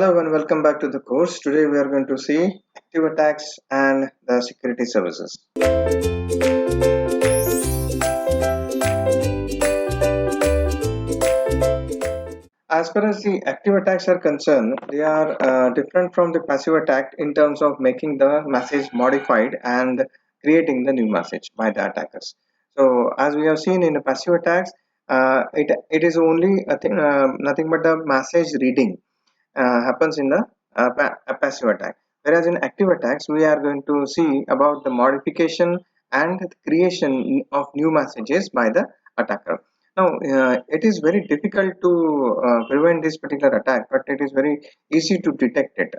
Hello and welcome back to the course. Today we are going to see active attacks and the security services. As far as the active attacks are concerned, they are different from the passive attack in terms of making the message modified and creating the new message by the attackers. So, as we have seen in the passive attacks, it is only a thing, nothing but the message reading happens in the a passive attack. Whereas in active attacks, we are going to see about the modification and creation of new messages by the attacker. Now, it is very difficult to prevent this particular attack, but it is very easy to detect it.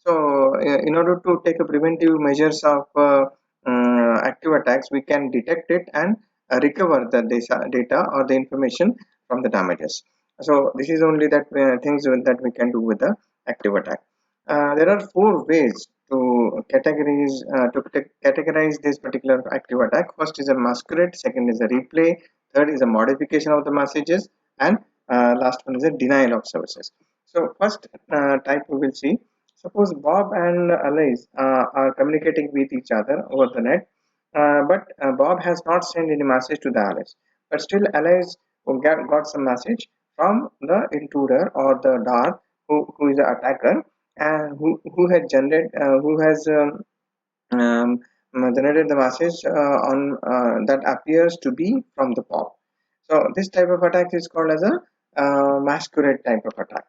So, in order to take a preventive measures of active attacks, we can detect it and recover the data or the information from the damages. So, this is only that things that we can do with the active attack. There are four ways to categorize this particular active attack. First is a masquerade, second is a replay, third is a modification of the messages, and last one is a denial of services. So first type we will see. Suppose Bob and Alice are communicating with each other over the net, but Bob has not sent any message to the Alice. But still, Alice got some message from the intruder or the dark who is the attacker and who has generated the message on that appears to be from the Bob. So this type of attack is called as a masquerade type of attack.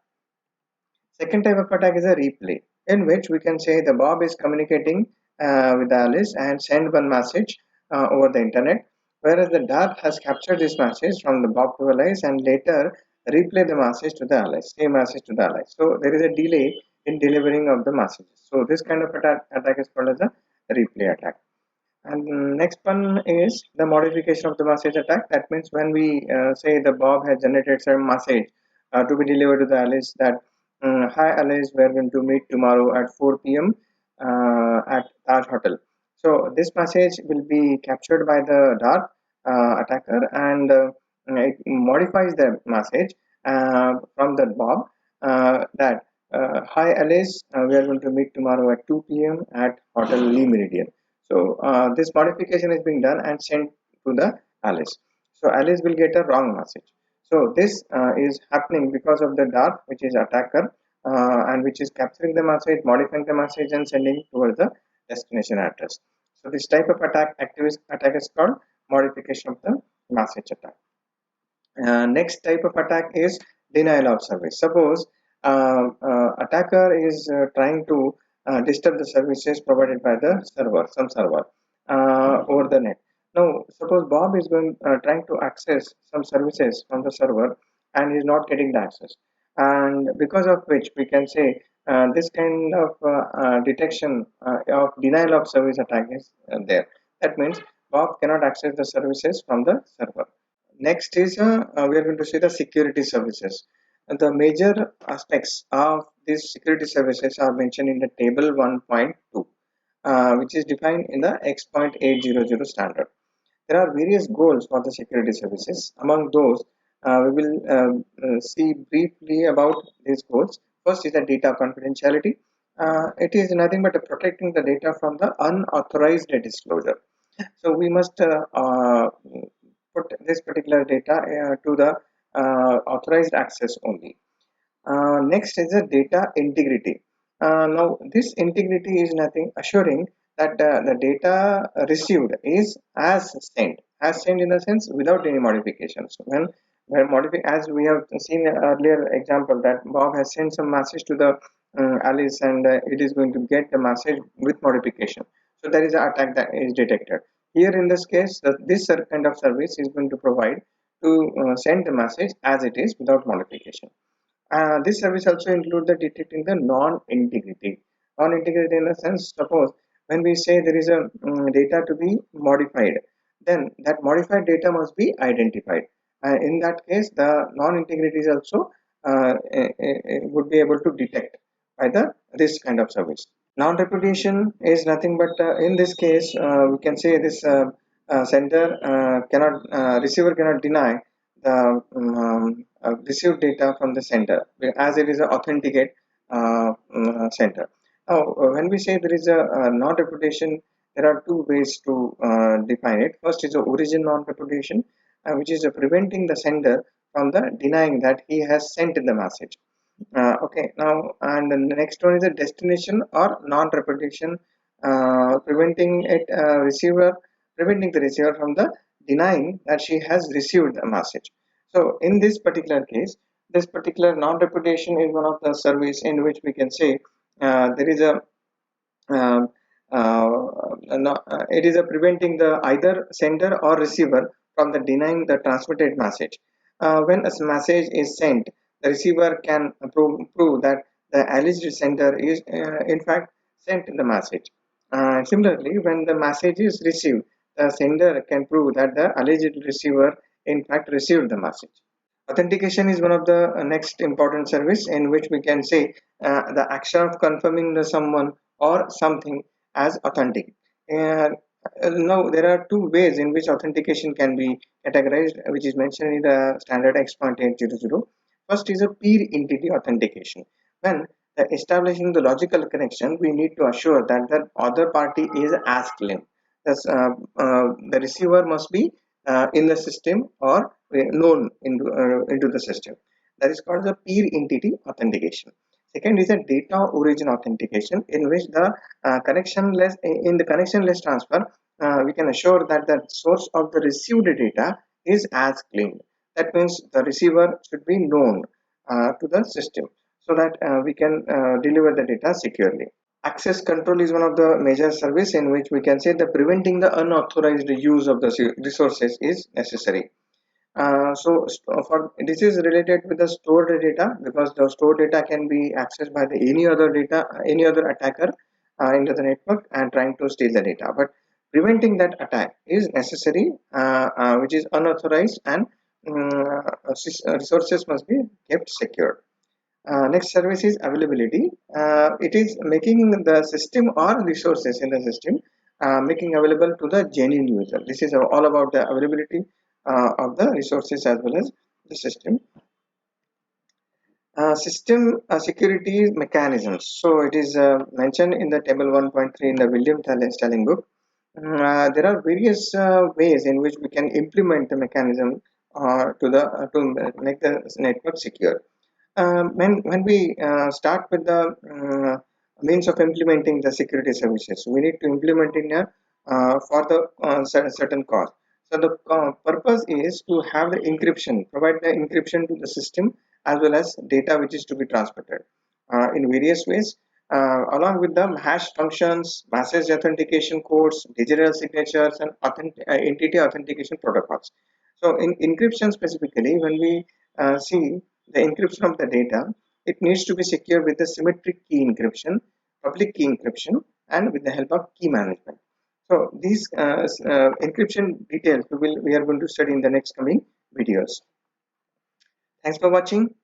Second type of attack is a replay, in which we can say the Bob is communicating with Alice and send one message over the internet, whereas the Dart has captured this message from the Bob to Alice and later replay the message to the Alice, same message to the Alice. So there is a delay in delivering of the messages. So this kind of attack is called as a replay attack. And next one is the modification of the message attack. That means when we say the Bob has generated some message to be delivered to the Alice that hi Alice, we are going to meet tomorrow at 4 p.m. At Taj Hotel. So this message will be captured by the Dart attacker and it modifies the message from the Bob that hi Alice, we are going to meet tomorrow at 2 p.m. at Hotel Lee Meridian. So this modification is being done and sent to the Alice. So Alice will get a wrong message. So this is happening because of the Dart, which is attacker, and which is capturing the message, modifying the message, and sending towards the destination address. So this type of attack is called modification of the message attack. Next type of attack is denial of service. Suppose attacker is trying to disturb the services provided by the server, some server over the net. Now, suppose Bob is trying to access some services from the server and is not getting the access, and because of which we can say this kind of detection of denial of service attack is there. That means Bob cannot access the services from the server. Next is we are going to see the security services. And the major aspects of these security services are mentioned in the table 1.2, which is defined in the X.800 standard. There are various goals for the security services. Among those, we will see briefly about these goals. First is the data confidentiality. It is nothing but protecting the data from the unauthorized disclosure. So we must put this particular data to the authorized access only. Next is the data integrity. Now this integrity is nothing assuring that the data received is as sent in the sense without any modifications. When as we have seen earlier example that Bob has sent some message to the Alice and it is going to get the message with modification. So there is an attack that is detected. Here in this case, this kind of service is going to provide to send the message as it is without modification. This service also includes the detecting the non-integrity. Non-integrity in the sense, suppose when we say there is a data to be modified, then that modified data must be identified. In that case, the non-integrity is also would be able to detect by the this kind of service. Non-repudiation is nothing but in this case we can say this sender cannot receiver cannot deny the received data from the sender as it is authenticate center. Now, when we say there is a non-reputation, there are two ways to define it. First is the origin non-reputation, which is preventing the sender from the denying that he has sent the message. Okay, now, and the next one is a destination or non-reputation, preventing it receiver, preventing the receiver from the denying that she has received the message. So in this particular case, this particular non-reputation is one of the service in which we can say there is a um, it is a preventing the either sender or receiver from the denying the transmitted message. When a message is sent, the receiver can prove that the alleged sender is in fact sent the message. Similarly, when the message is received, the sender can prove that the alleged receiver in fact received the message. Authentication is one of the next important service in which we can say the action of confirming the someone or something as authentic. And now there are two ways in which authentication can be categorized, which is mentioned in the standard X.800. First is a peer entity authentication. When establishing the logical connection, we need to assure that the other party is as claimed. Thus, the receiver must be in the system or known into the system. That is called the peer entity authentication. Second is a data origin authentication, in which the connectionless in the connectionless transfer, we can assure that the source of the received data is as claimed. That means the receiver should be known to the system so that we can deliver the data securely. Access control is one of the major service in which we can say that preventing the unauthorized use of the resources is necessary. For this is related with the stored data, because the stored data can be accessed by the any other attacker into the network and trying to steal the data. But preventing that attack is necessary, which is unauthorized, and resources must be kept secure. Next service is availability. It is making the system or resources in the system making available to the genuine user. This is all about the availability of the resources as well as the system. System security mechanisms. So it is mentioned in the table 1.3 in the William Stelling book. There are various ways in which we can implement the mechanism to make the network secure. When we start with the means of implementing the security services, we need to implement in a for the certain cause. So the purpose is to have the encryption, provide the encryption to the system as well as data which is to be transmitted in various ways, along with the hash functions, message authentication codes, digital signatures, and entity authentication protocols. So in encryption specifically, when we see the encryption of the data, it needs to be secure with the symmetric key encryption, public key encryption, and with the help of key management. So these encryption details we are going to study in the next coming videos. Thanks for watching.